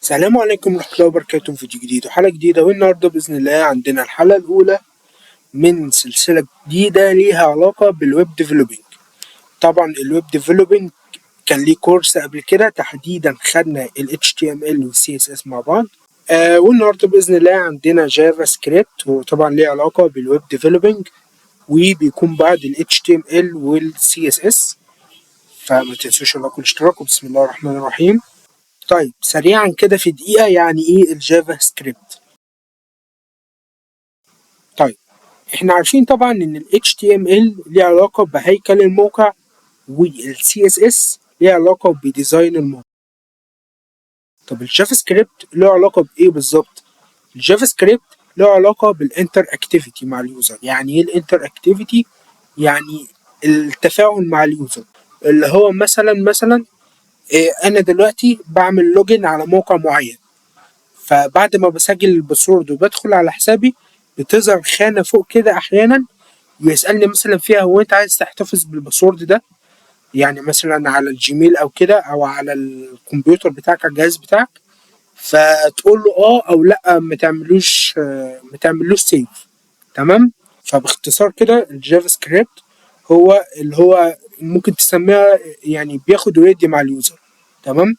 السلام عليكم ورحمة الله وبركاته. فيديو جديد وحلقة جديدة، والنهاردة بإذن الله عندنا الحلقة الأولى من سلسلة جديدة ليها علاقة بالويب ديفلوبينج. طبعا الويب ديفلوبينج كان ليه كورس قبل كده، تحديدا خدنا ال HTML وال CSS مع بعض. والنهاردة بإذن الله عندنا جافا سكريبت، وطبعا ليه علاقة بالويب ديفلوبينج وبيكون بعد ال HTML وال CSS. فما تنسوش اللايك والاشتراك، وبسم الله الرحمن الرحيم. طيب سريعا كده في دقيقة، يعني ايه الجافا سكريبت؟ طيب احنا عارفين طبعا ان ال HTML ليه علاقة بهيكل الموقع، وال CSS ليه علاقة بديزاين الموقع. طب الجافا سكريبت له علاقة بإيه بالظبط؟ الجافا سكريبت له علاقة بالانتر اكتيفيتي مع اليوزر. يعني ايه الانتر اكتيفيتي؟ يعني التفاعل مع اليوزر، اللي هو مثلا انا دلوقتي بعمل لوجن على موقع معين، فبعد ما بسجل الباسورد وبدخل على حسابي بتظهر خانة فوق كده أحيانا يسألني مثلا فيها هو أنت عايز تحتفظ بالباسورد ده، يعني مثلا على الجيميل أو كده، أو على الكمبيوتر بتاعك على الجهاز بتاعك، فتقول له اه أو لأ، ما تعملوش سيف. تمام. فباختصار كده الجافا سكريبت هو اللي هو ممكن تسميها يعني بياخد ويدي مع اليوزر. تمام.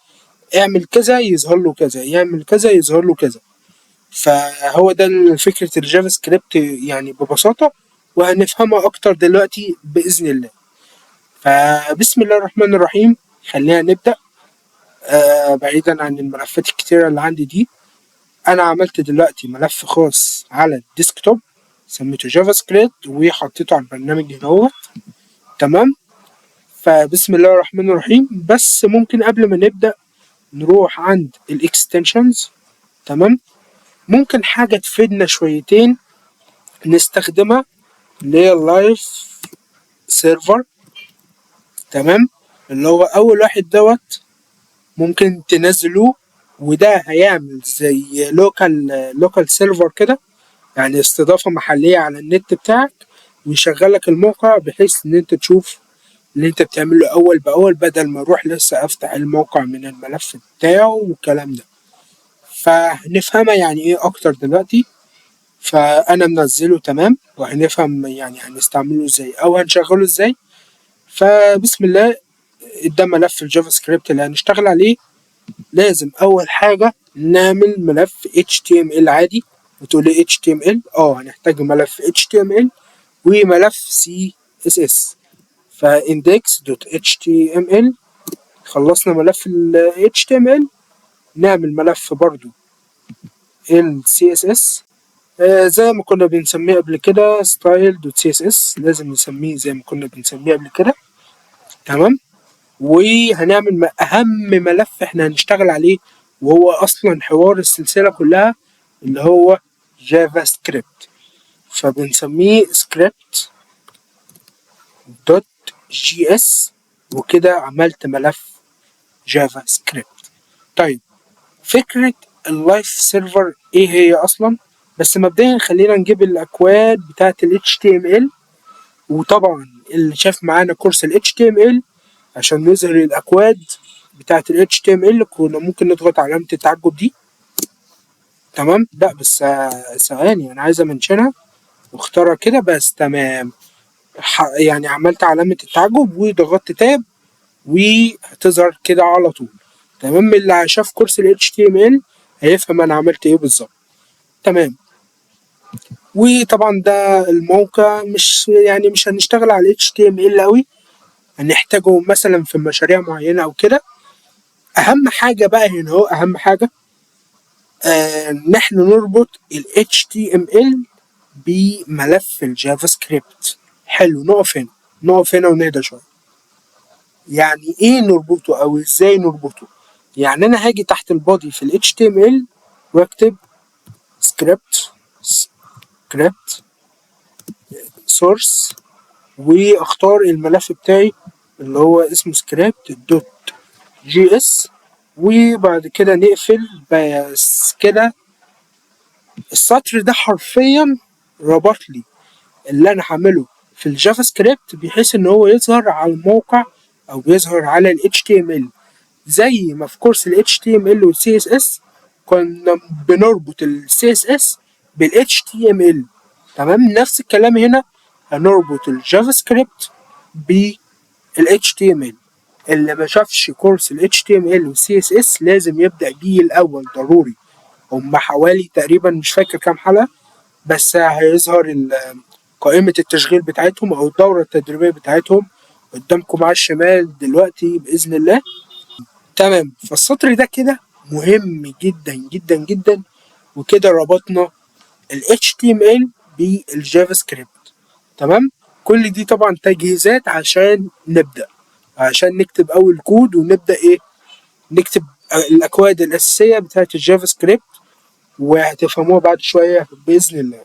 اعمل كذا يظهر له كذا، يعمل كذا يظهر له كذا. فهو ده فكرة الجافا سكريبت يعني ببساطة، وهنفهمها أكتر دلوقتي بإذن الله. فبسم الله الرحمن الرحيم، خلينا نبدأ. بعيدا عن الملفات الكتيرة اللي عندي دي، أنا عملت دلوقتي ملف خاص على الديسكتوب سميته جافا سكريبت وحطيته على البرنامج هنا هو. تمام. فبسم الله الرحمن الرحيم، بس ممكن قبل ما نبدأ نروح عند الاكستنشنز. تمام. ممكن حاجة تفيدنا شويتين نستخدمها، اللي هي اللايف سيرفر. تمام. اللي هو اول واحد دوت ممكن تنزلوه، وده هيعمل زي لوكال سيرفر كده، يعني استضافة محلية على النت بتاعك، ويشغلك الموقع بحيث ان انت تشوف اللي انت بتعمله اول باول، بدل ما اروح لسه افتح الموقع من الملف بتاعه والكلام ده. فهنفهمها يعني ايه اكتر دلوقتي. فانا منزله تمام، وهنفهم يعني هنستعمله ازاي او هنشغله ازاي. فبسم الله، ده ملف الجافا سكريبت اللي هنشتغل عليه. لازم اول حاجه نعمل ملف HTML عادي. وتقول لي HTML؟ هنحتاج ملف HTML وملف CSS. فindex.html. خلصنا ملف ال HTML، نعمل ملف برضو ال CSS. زي ما كنا بنسميه قبل كده style.css، لازم نسميه زي ما كنا بنسميه قبل كده. تمام. وهنعمل أهم ملف احنا هنشتغل عليه، وهو أصلا حوار السلسلة كلها، اللي هو جافا سكريبت. فبنسميه سكريبت دوت جي اس، وكده عملت ملف جافا سكريبت. طيب فكرة اللايف سيرفر ايه هي اصلا؟ بس مبدئيا خلينا نجيب الاكواد بتاعت ال HTML. وطبعا اللي شاف معانا كورس ال HTML، عشان نظهر الاكواد بتاعت ال HTML كنا ممكن نضغط على علامة التعجب دي. تمام. لا بس ثواني، انا عايز امنشنها واختارها كده بس. تمام. يعني عملت علامة التعجب وضغطت تاب، وهتظهر كده على طول. تمام. اللي شاف كورس ال HTML هيفهم انا عملت ايه بالظبط. تمام. وطبعا ده الموقع مش هنشتغل على HTML قوي، هنحتاجه مثلا في مشاريع معينة او كده. اهم حاجة بقى هنا، هو اهم حاجة ان احنا نربط ال HTML بملف الجافا سكريبت. حلو. نقف هنا ونهدى شوية. يعني ايه نربطه او ازاي نربطه؟ يعني انا هاجي تحت البادي في ال HTML واكتب سكريبت سورس، واختار الملف بتاعي اللي هو اسمه سكريبت دوت جي اس. وبعد كده نقفل بس كده. السطر ده حرفيا ربط لي اللي انا هعمله في الجافا سكريبت، بحيث ان هو يظهر على الموقع او بيظهر على ال HTML زي ما في كورس ال HTML وال CSS كنا بنربط ال CSS بال HTML. تمام، نفس الكلام هنا هنربط الجافا سكريبت بال HTML. اللي ما شافش كورس ال HTML وال CSS لازم يبدأ بيه الأول ضروري. هم حوالي تقريبا مش فاكر كام حلقة، بس هيظهر قائمة التشغيل بتاعتهم أو الدورة التدريبية بتاعتهم قدامكم على الشمال دلوقتي بإذن الله. تمام، فالسطر ده كده مهم جدا جدا جدا، وكده ربطنا ال HTML بالجافا سكريبت. تمام، كل دي طبعا تجهيزات عشان نبدأ، عشان نكتب أول كود ونبدأ إيه، نكتب الأكواد الأساسية بتاعت الجافا سكريبت، وهتفهموها بعد شوية بإذن الله.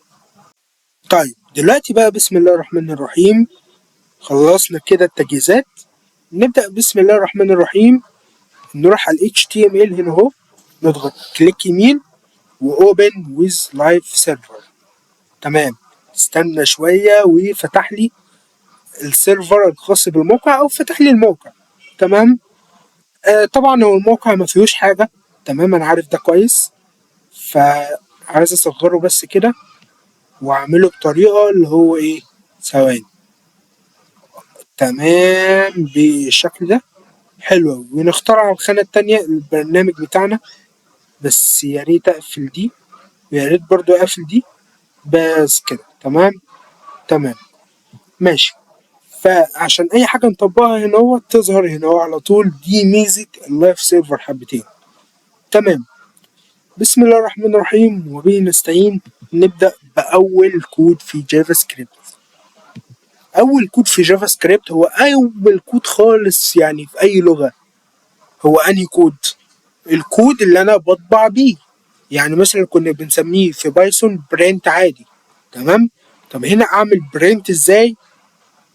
طيب دلوقتي بقى بسم الله الرحمن الرحيم، خلصنا كده التجهيزات. نبدأ بسم الله الرحمن الرحيم، نروح على HTML هنا اهو، نضغط كليك يمين وopen with live server. تمام، استنى شوية وفتح لي السيرفر الخاص بالموقع او فتح لي الموقع. تمام، طبعا هو الموقع ما فيهوش حاجة. تمام، انا عارف ده كويس، فعايز اصغره بس كده واعمله بطريقة اللي هو ايه، ثواني. تمام بالشكل ده حلو أوي. ونختار على الخانة التانية البرنامج بتاعنا، بس يا ريت اقفل دي ويا ريت برضو اقفل دي، بس كده تمام. تمام ماشي. فعشان اي حاجة نطبقها هنا هو تظهر هنا هو على طول، دي ميزة اللايف سيرفر حبتين. تمام، بسم الله الرحمن الرحيم وبه نستعين. نبدأ بأول كود في جافا سكريبت. أول كود في جافا سكريبت هو أول كود خالص يعني في أي لغة. هو أنهي كود؟ الكود اللي أنا بطبع بيه. يعني مثلا كنا بنسميه في بايثون برنت عادي. تمام، طب هنا أعمل برنت إزاي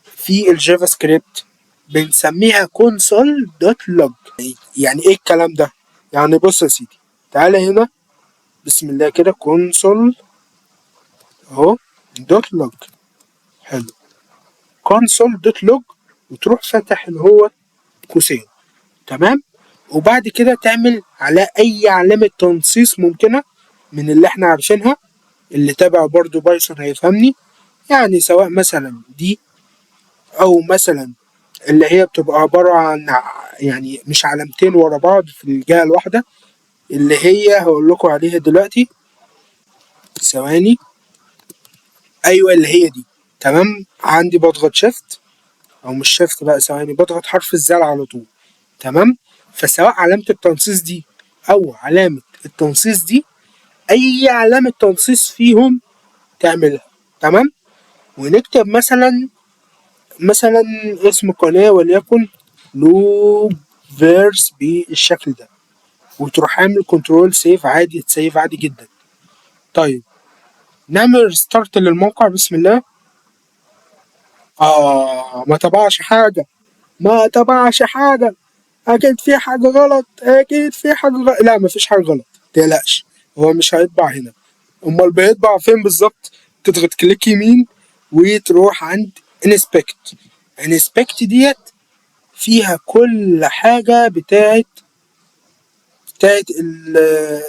في الجافا سكريبت؟ بنسميها console.log. يعني إيه الكلام ده؟ يعني بص يا سيدي، تعالى هنا بسم الله كده console اهو دوت لوج. حلو، console دوت لوج، وتروح فاتح اللي هو قوسين. تمام، وبعد كده تعمل على اي علامة تنصيص ممكنة من اللي احنا عارفينها، اللي تابع برضو بايثون هيفهمني. يعني سواء مثلا دي، او مثلا اللي هي بتبقى عبارة عن يعني مش علامتين ورا بعض في الجهة الواحدة، اللي هي هقول لكم عليها دلوقتي، ثواني. ايوه اللي هي دي. تمام، عندي بضغط شيفت او مش شيفت بقى، ثواني، بضغط حرف الزال على طول. تمام، فسواء علامة التنصيص دي او علامة التنصيص دي، اي علامة تنصيص فيهم تعملها. تمام، ونكتب مثلا اسم قناة وليكن لوب فيرس بالشكل ده، وتروح عامل كنترول سيف عادي، تسيف عادي جدا. طيب نعمل ستارت للموقع بسم الله. ما تبعش حاجة، ما تبعش حاجة، أكيد في حاجة غلط، أكيد في حاجة غلط. لا مفيش حاجة غلط، متقلقش، هو مش هيطبع هنا. أمال بيطبع فين بالظبط؟ تضغط كليك يمين وتروح عند انسبكت. انسبكت ديت فيها كل حاجة بتاعت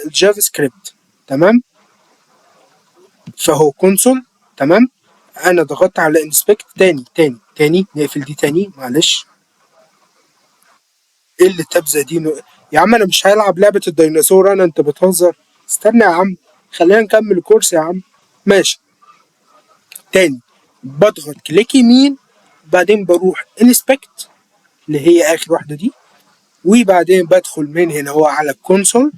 الجافا سكريبت. تمام، فهو كونسول. تمام، انا ضغطت على انسبكت تاني نقفل دي تاني معلش. ايه اللي تبذة دي يا عم انا مش هلعب لعبة الديناصور انا، انت بتهزر. استنى يا عم، خلينا نكمل الكورس يا عم. ماشي، تاني بضغط كليك يمين، بعدين بروح انسبكت اللي هي اخر واحدة دي، وبعدين بدخل من هنا هو على الكونسول.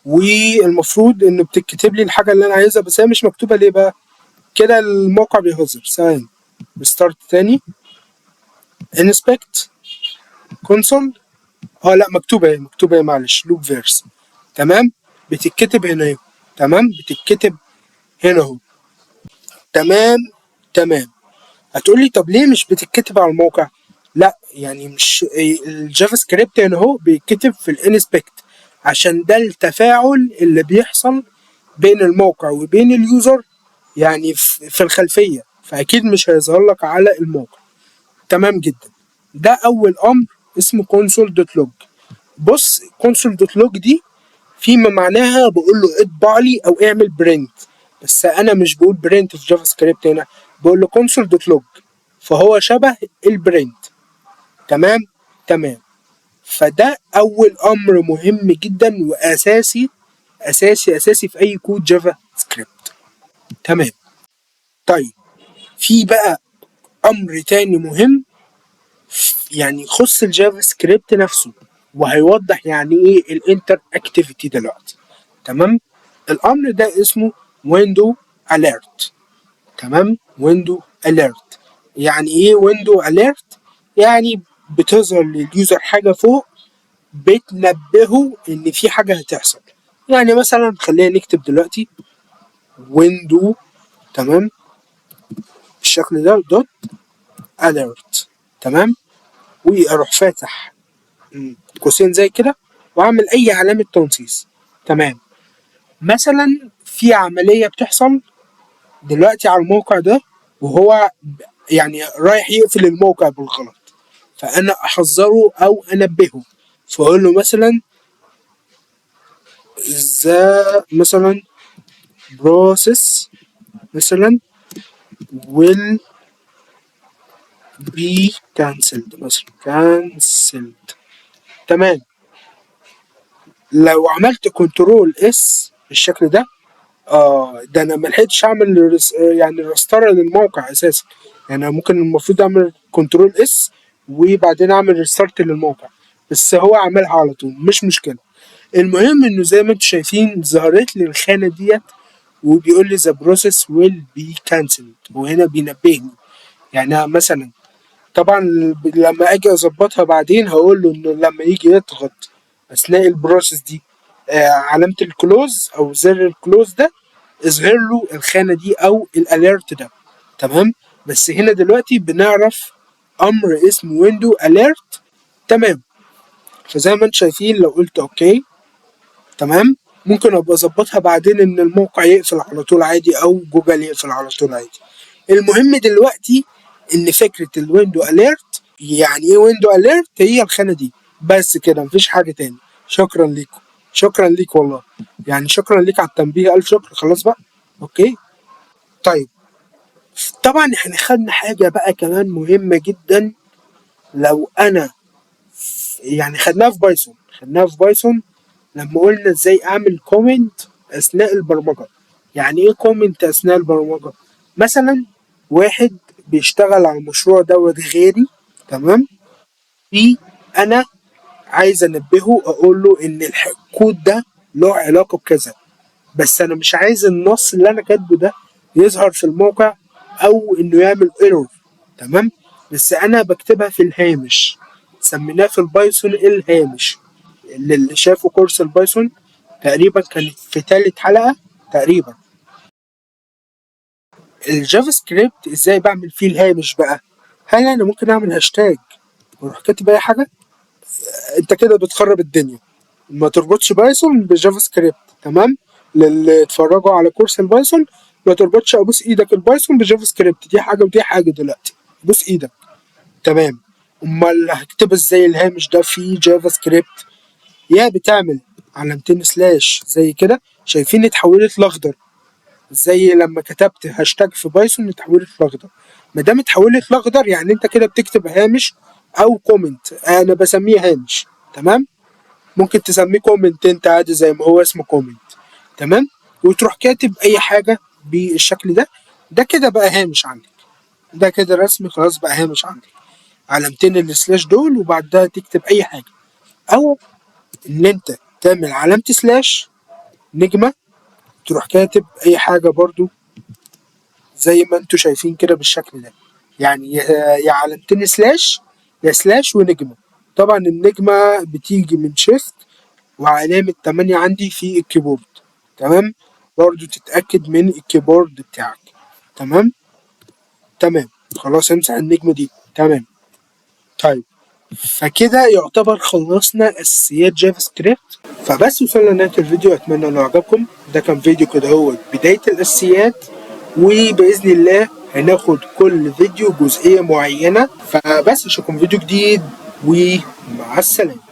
والمفروض انه بتكتب لي الحاجة اللي انا عايزها، بس هي مش مكتوبة ليه بقى كده؟ الموقع بيهزر. ثواني، ريستارت تاني، انسبكت كونسول. لا مكتوبة اهي، مكتوبة اهي معلش، لوب فيرس. تمام، بتتكتب هنا اهي. تمام، بتتكتب هنا اهو. تمام. تمام، هتقول لي طب ليه مش بتتكتب على الموقع؟ لا يعني مش الجافا سكريبت هنا اهو بيتكتب في الانسبكت، عشان ده التفاعل اللي بيحصل بين الموقع وبين اليوزر، يعني في الخلفية، فأكيد مش هيظهر لك على الموقع. تمام جدا، ده أول أمر اسمه console.log. بص console.log دي فيما معناها بقول له اطبع لي او اعمل برنت، بس انا مش بقول برنت في جافا سكريبت هنا، بقول له console.log، فهو شبه البرنت. تمام. تمام. فده اول امر مهم جدا واساسي، اساسي في اي كود جافا سكريبت. تمام. طيب في بقى امر تاني مهم يعني يخص الجافا سكريبت نفسه، وهيوضح يعني ايه الانتر اكتيفيتي دلوقتي. تمام. الامر ده اسمه ويندو اليرت. تمام. ويندو اليرت يعني ايه ويندو اليرت؟ يعني بتظهر لليوزر حاجه فوق بتنبهه ان في حاجه هتحصل. يعني مثلا خلينا نكتب دلوقتي ويندو، تمام، بالشكل ده دوت اليرت. تمام. واروح فاتح قوسين زي كده واعمل اي علامه تنصيص. تمام. مثلا في عمليه بتحصل دلوقتي على الموقع ده، وهو يعني رايح يقفل الموقع بالغلط، فانا احذره او انبهه، فاقول له مثلا مثلا process مثلا will be cancelled مثلا cancelled. تمام. لو عملت كنترول اس بالشكل ده، ده انا ما لحقتش اعمل يعني ريستار للموقع اساسا. يعني أنا ممكن المفروض اعمل كنترول اس وبعدين اعمل ريستارت للموقع، بس هو عملها على طول، مش مشكله. المهم انه زي ما انتم شايفين ظهرت لي الخانه ديت وبيقول لي the process will be cancelled، وهنا بينبهني. يعني مثلا طبعا لما اجي اظبطها بعدين هقول له انه لما يجي يضغط اثناء البروسيس دي علامه الكلوز او زر الكلوز ده، اظهر له الخانه دي او الاليرت ده. تمام. بس هنا دلوقتي بنعرف امر اسمه ويندو اليرت. تمام. فزي ما انتم شايفين لو قلت اوكي، تمام، ممكن ابقى اظبطها بعدين ان الموقع يقفل على طول عادي او جوجل يقفل على طول عادي. المهم دلوقتي ان فكره الويندو اليرت، يعني ايه ويندو اليرت؟ هي الخانه دي بس كده، مفيش حاجه تاني. شكرا ليكم. شكرا ليك والله، يعني شكرا ليك على التنبيه، الف شكر. خلاص بقى. اوكي. طيب طبعا احنا خدنا حاجه بقى كمان مهمه جدا. لو انا يعني خدناها في بايثون لما قلنا ازاي اعمل كومنت اثناء البرمجه. يعني ايه كومنت اثناء البرمجه؟ مثلا واحد بيشتغل على المشروع دوت غيري، تمام، في انا عايز انبهه اقول له ان الكود ده له علاقه بكذا، بس انا مش عايز النص اللي انا كاتبه ده يظهر في الموقع او انه يعمل ايرور. تمام. بس انا بكتبها في الهامش، سميناه في البايثون الهامش. اللي شافوا كورس البايثون تقريبا كانت في تالت حلقة تقريبا. الجافا سكريبت ازاي بعمل فيه الهامش بقى؟ هل انا ممكن اعمل هاشتاج واروح كاتب اي حاجة؟ انت كده بتخرب الدنيا. ما تربطش بايثون بجافا سكريبت. تمام. للي اتفرجوا على كورس البايثون، ما تربطش ابوس ايدك البايثون بجافا سكريبت، دي حاجة ودي حاجة دلوقتي. بوس ايدك. تمام. امال هكتب ازاي الهامش ده في جافا سكريبت؟ يا بتعمل علامتين سلاش زي كده، شايفين اتحولت لاخضر، زي لما كتبت هاشتاج في بايثون اتحولت لاخضر. ما دام اتحولت لاخضر يعني انت كده بتكتب هامش او كومنت، انا بسميه هامش. تمام. ممكن تسميه كومنت انت عادي زي ما هو اسمه كومنت. تمام. وتروح كاتب اي حاجه بالشكل ده، ده كده بقى هامش عندك. ده كده رسمي خلاص بقى هامش عندك. علامتين السلاش دول وبعدها تكتب اي حاجه، او ان انت تعمل علامه سلاش نجمه، تروح كاتب اي حاجه برضو زي ما انتوا شايفين كده بالشكل ده. يعني يا علامتين سلاش يا سلاش ونجمه. طبعا النجمه بتيجي من شيفت وعلامه 8 عندي في الكيبورد. تمام. برضو تتاكد من الكيبورد بتاعك. تمام. تمام. خلاص امسح النجمه دي. تمام. طيب فكده يعتبر خلصنا اساسيات جافا سكريبت. فبس وصلنا لنهايه الفيديو، اتمنى انه عجبكم. ده كان فيديو كده هو بدايه الاساسيات، وباذن الله هناخد كل فيديو جزئيه معينه. فبس اشوفكم فيديو جديد ومع السلامه.